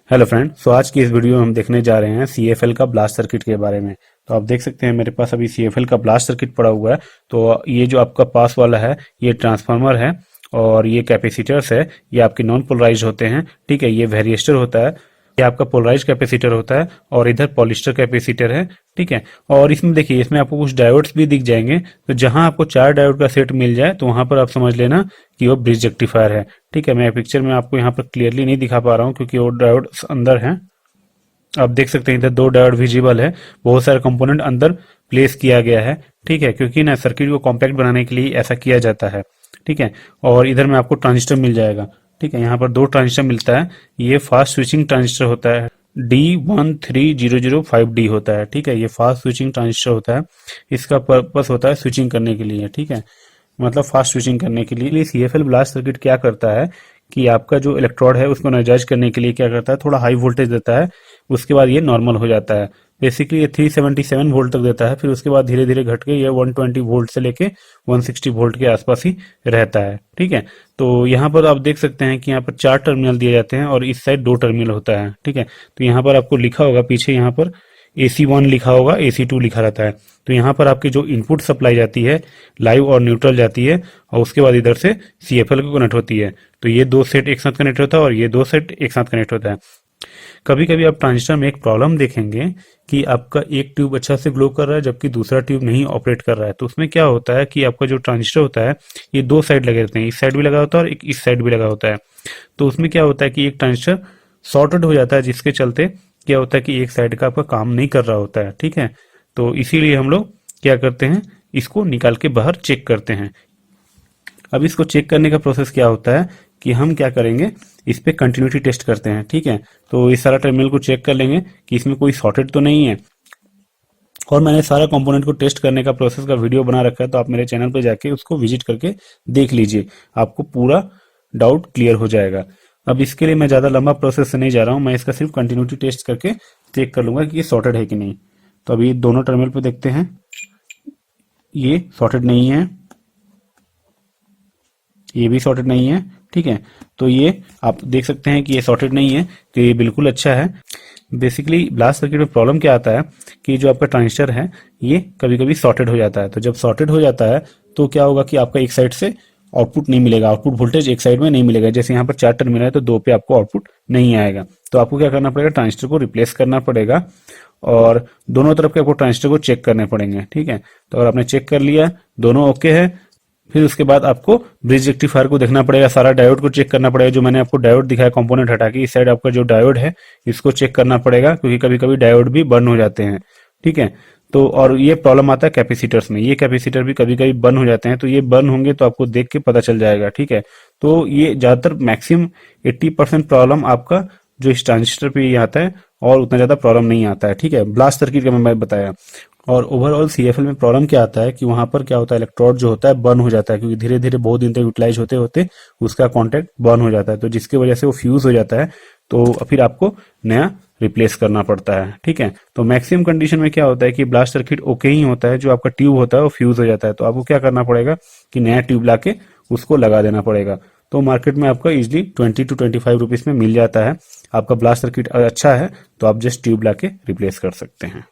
Hello friend, सो आज की इस वीडियो में हम देखने जा रहे हैं CFL का ब्लास्ट सर्किट के बारे में। तो आप देख सकते हैं मेरे पास अभी CFL का ब्लास्ट सर्किट पड़ा हुआ है। तो ये जो आपका पास वाला है ये ट्रांसफार्मर है और ये कैपेसिटर्स है। ये आपके नॉन पोलराइज होते हैं, ठीक है। ये वेरिएस्टर होता है, ये आपका पोलराइज कैपेसिटर होता है और इधर पॉलिस्टर कैपेसिटर है, ठीक है। और इसमें देखिए, इसमें आपको कुछ डायोड्स भी दिख जाएंगे। तो जहां आपको 4 डायोड का सेट मिल जाए तो वहां पर आप समझ लेना कि वो ब्रिज रेक्टिफायर है, ठीक है। मैं पिक्चर में आपको यहाँ पर क्लियरली नहीं दिखा पा रहा हूँ क्योंकि वो डायोड अंदर है। आप देख सकते हैं इधर 2 डायोड विजिबल है। बहुत सारे कंपोनेंट अंदर प्लेस किया गया है, ठीक है, क्योंकि ना सर्किट को कॉम्पैक्ट बनाने के लिए ऐसा किया जाता है, ठीक है। और इधर में आपको ट्रांजिस्टर मिल जाएगा, ठीक है। यहाँ पर 2 ट्रांजिस्टर मिलता है। ये फास्ट स्विचिंग ट्रांजिस्टर होता है, D13005D होता है, ठीक है। ये फास्ट स्विचिंग ट्रांजिस्टर होता है। इसका पर्पस होता है स्विचिंग करने के लिए, ठीक है, मतलब फास्ट स्विचिंग करने के लिए। CFL ब्लास्ट सर्किट क्या करता है कि आपका जो इलेक्ट्रोड है उसको एनर्जाइज करने के लिए क्या करता है, थोड़ा हाई वोल्टेज देता है। उसके बाद ये नॉर्मल हो जाता है। बेसिकली ये 377 वोल्ट तक देता है, फिर उसके बाद धीरे धीरे घट के ये 120 वोल्ट से लेके 160 वोल्ट के आसपास ही रहता है, ठीक है। तो यहाँ पर आप देख सकते हैं कि यहाँ पर 4 टर्मिनल दिए जाते हैं और इस साइड 2 टर्मिनल होता है, ठीक है। तो यहाँ पर आपको लिखा होगा पीछे, यहाँ पर AC1 लिखा होगा, AC2 लिखा रहता है। तो यहाँ पर आपकी जो इनपुट सप्लाई जाती है, लाइव और न्यूट्रल जाती है, और उसके बाद इधर से CFL को कनेक्ट होती है। तो ये 2 सेट एक साथ कनेक्ट होता है और ये 2 सेट एक साथ कनेक्ट होता है। कभी कभी आप ट्रांजिस्टर में एक प्रॉब्लम देखेंगे कि आपका एक ट्यूब अच्छा से ग्लो कर रहा है जबकि दूसरा ट्यूब नहीं ऑपरेट कर रहा है। तो उसमें क्या होता है कि आपका जो ट्रांजिस्टर होता है ये 2 साइड लगे रहते हैं, इस साइड भी लगा होता है और एक इस साइड भी लगा होता है। तो उसमें क्या होता है कि एक ट्रांजिस्टर शॉर्टेड हो जाता है, जिसके चलते क्या होता है कि एक साइड का आपका काम नहीं कर रहा होता है, ठीक है। तो इसीलिए हम लोग क्या करते हैं, इसको निकाल के बाहर चेक करते हैं। अब इसको चेक करने का प्रोसेस क्या होता है कि हम क्या करेंगे, इस पे कंटिन्यूटी टेस्ट करते हैं, ठीक है। तो इस सारा टर्मिनल को चेक कर लेंगे कि इसमें कोई शॉर्टेड तो नहीं है। और मैंने सारा कंपोनेंट को टेस्ट करने का प्रोसेस का वीडियो बना रखा है, तो आप मेरे चैनल पर जाके उसको विजिट करके देख लीजिए, आपको पूरा डाउट क्लियर हो जाएगा। अब इसके लिए मैं ज़्यादा लंबा प्रोसेस से नहीं जा रहा हूँ, मैं इसका सिर्फ कंटिन्यूटी टेस्ट करके चेक कर लूंगा कि ये सॉर्टेड है कि नहीं। तो अभी दोनों टर्मिनल पे देखते हैं, ये सॉर्टेड नहीं है, ये भी सॉर्टेड नहीं है, ठीक है। तो ये आप देख सकते हैं कि ये सॉर्टेड नहीं है, तो ये बिल्कुल अच्छा है। बेसिकली ब्लास्ट सर्किट में प्रॉब्लम क्या आता है कि जो आपका ट्रांजिस्टर है ये कभी कभी सॉर्टेड हो जाता है। तो जब सॉर्टेड हो जाता है तो क्या होगा कि आपका एक साइड से आउटपुट नहीं मिलेगा, आउटपुट वोल्टेज एक साइड में नहीं मिलेगा। जैसे यहाँ पर 4 टर्मिनल है तो 2 पे आपको आउटपुट नहीं आएगा। तो आपको क्या करना पड़ेगा, ट्रांजिस्टर को रिप्लेस करना पड़ेगा और दोनों तरफ के आपको ट्रांजिस्टर को चेक करने पड़ेंगे, ठीक है। तो अगर आपने चेक कर लिया, दोनों ओके है, फिर उसके बाद आपको ब्रिज रेक्टिफायर को देखना पड़ेगा, सारा डायोड को चेक करना पड़ेगा। जो मैंने आपको डायोड दिखाया कंपोनेंट हटा के, इस साइड आपका जो डायोड है इसको चेक करना पड़ेगा, क्योंकि कभी कभी डायोड भी बर्न हो जाते हैं, ठीक है। तो और ये प्रॉब्लम आता है कैपेसिटर्स में, ये कैपेसिटर भी कभी कभी बर्न हो जाते हैं। तो ये बर्न होंगे तो आपको देख के पता चल जाएगा, ठीक है। तो ये ज्यादातर मैक्सिमम 80% प्रॉब्लम आपका जो इस ट्रांजिस्टर पे ये आता है, और उतना ज्यादा प्रॉब्लम नहीं आता है, ठीक है। ब्लास्ट सर्किट का मैं बताया। और ओवरऑल CFL में प्रॉब्लम क्या आता है कि वहां पर क्या होता है, इलेक्ट्रोड जो होता है बर्न हो जाता है, क्योंकि धीरे धीरे बहुत दिन तक यूटिलाइज होते होते उसका कॉन्टैक्ट बर्न हो जाता है, तो जिसकी वजह से वो फ्यूज हो जाता है। तो फिर आपको नया रिप्लेस करना पड़ता है, ठीक है। तो मैक्सिमम कंडीशन में क्या होता है कि ब्लास्ट सर्किट ओके ही होता है, जो आपका ट्यूब होता है वो फ्यूज हो जाता है। तो आपको क्या करना पड़ेगा कि नया ट्यूब लाके उसको लगा देना पड़ेगा। तो मार्केट में आपका इजिली 20 to 25 रुपीज में मिल जाता है। आपका ब्लास्ट सर्किट अच्छा है तो आप जस्ट ट्यूब लाके रिप्लेस कर सकते हैं।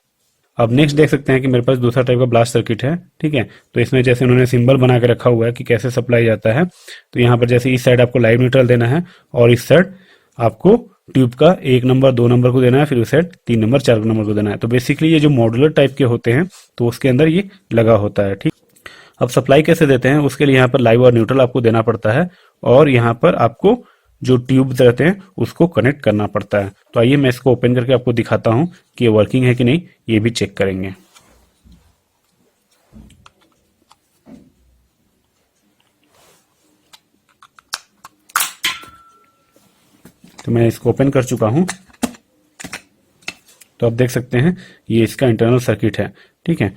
अब नेक्स्ट देख सकते हैं कि मेरे पास दूसरा टाइप का ब्लास्ट सर्किट है, ठीक है। तो इसमें जैसे उन्होंने सिंबल बना के रखा हुआ है कि कैसे सप्लाई जाता है। तो यहाँ पर जैसे इस साइड आपको लाइव न्यूट्रल देना है और इस साइड आपको ट्यूब का 1 नंबर 2 नंबर को देना है, फिर उस साइड 3 नंबर 4 नंबर को देना है। तो बेसिकली ये जो मॉड्यूलर टाइप के होते हैं तो उसके अंदर ये लगा होता है, ठीक। अब सप्लाई कैसे देते हैं, उसके लिए यहाँ पर लाइव और न्यूट्रल आपको देना पड़ता है और यहाँ पर आपको जो ट्यूब्स रहते हैं उसको कनेक्ट करना पड़ता है। तो आइए मैं इसको ओपन करके आपको दिखाता हूँ कि ये वर्किंग है कि नहीं, ये भी चेक करेंगे। तो मैं इसको ओपन कर चुका हूँ। तो आप देख सकते हैं ये इसका इंटरनल सर्किट है, ठीक है।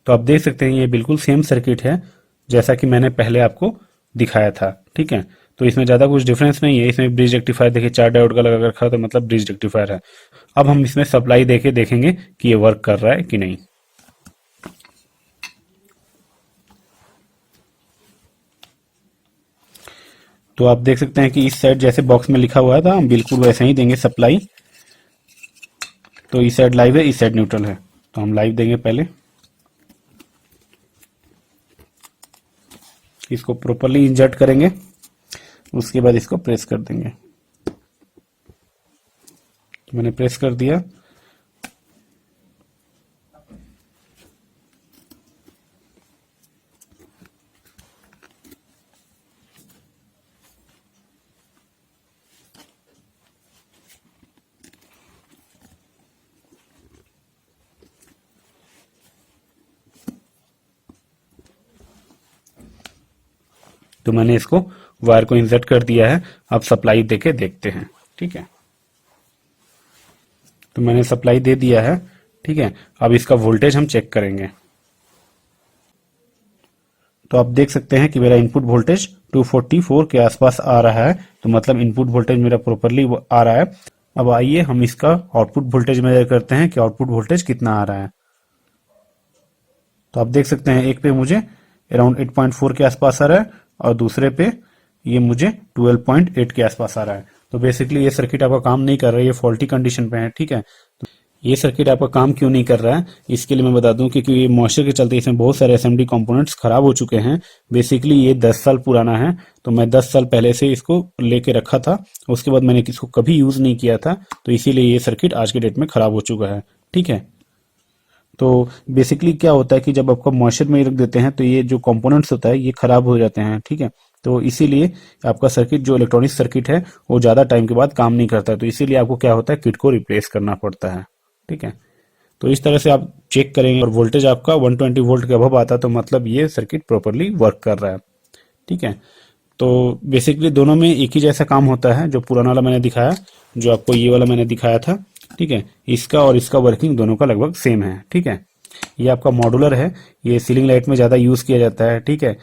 तो आप देख सकते हैं ये बिल्कुल सेम सर्किट है जैसा कि मैंने पहले आपको दिखाया था, ठीक है। तो इसमें ज़्यादा कुछ डिफरेंस नहीं है। इसमें ब्रिज रेक्टिफायर देखिए 4 डायोड का लगा रखा है, तो मतलब ब्रिज रेक्टिफायर है। अब हम इसमें सप्लाई देके देखेंगे कि ये वर्क कर रहा है कि नहीं। तो आप देख सकते हैं कि इस साइड जैसे बॉक्स में लिखा हुआ था हम बिल्कुल वैसे ही देंगे सप्लाई। तो इस साइड लाइव है, इस साइड न्यूट्रल है, तो हम लाइव देंगे। पहले इसको प्रॉपर्ली इंजर्ट करेंगे, उसके बाद इसको प्रेस कर देंगे। मैंने प्रेस कर दिया। तो मैंने इसको वायर को इंसर्ट कर दिया है। अब सप्लाई देके देखते हैं। ठीक है, तो मैंने सप्लाई दे दिया है। ठीक है, अब इसका वोल्टेज हम चेक करेंगे। तो आप देख सकते हैं कि मेरा इनपुट वोल्टेज 244 के आसपास आ रहा है, तो मतलब इनपुट वोल्टेज मेरा प्रॉपर्ली आ रहा है। अब आइए हम इसका आउटपुट वोल्टेज मेजर करते हैं कि आउटपुट वोल्टेज कितना आ रहा है। तो आप देख सकते हैं एक पे मुझे अराउंड 8.4 के आसपास आ रहा है और दूसरे पे ये मुझे 12.8 के आसपास आ रहा है। तो बेसिकली ये सर्किट आपका काम नहीं कर रहा है, ये फॉल्टी कंडीशन पे है। ठीक है, तो ये सर्किट आपका काम क्यों नहीं कर रहा है, इसके लिए मैं बता दूं कि क्योंकि मॉइस्चर के चलते इसमें बहुत सारे एसएमडी कंपोनेंट्स खराब हो चुके हैं। बेसिकली ये 10 साल पुराना है, तो मैं 10 साल पहले से इसको लेके रखा था, उसके बाद मैंने इसको कभी यूज नहीं किया था, तो इसीलिए ये सर्किट आज के डेट में खराब हो चुका है। ठीक है, तो बेसिकली क्या होता है कि जब आपका मॉइस्चर में रख देते हैं तो ये जो कंपोनेंट्स होता है ये खराब हो जाते हैं। ठीक है, तो इसीलिए आपका सर्किट जो इलेक्ट्रॉनिक सर्किट है वो ज़्यादा टाइम के बाद काम नहीं करता है, तो इसीलिए आपको क्या होता है किट को रिप्लेस करना पड़ता है। ठीक है, तो इस तरह से आप चेक करेंगे और वोल्टेज आपका 120 वोल्ट के अबव आता है, तो मतलब ये सर्किट प्रॉपरली वर्क कर रहा है। ठीक है, तो बेसिकली दोनों में एक ही जैसा काम होता है। जो पुराना वाला मैंने दिखाया, जो आपको ये वाला मैंने दिखाया था, ठीक है, इसका और इसका वर्किंग दोनों का लगभग सेम है। ठीक है, ये आपका मॉड्यूलर है, ये सीलिंग लाइट में ज़्यादा यूज़ किया जाता है। ठीक है,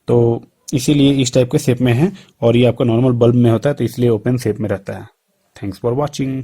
तो इसीलिए इस टाइप के शेप में है और ये आपका नॉर्मल बल्ब में होता है, तो इसलिए ओपन शेप में रहता है। Thanks for watching.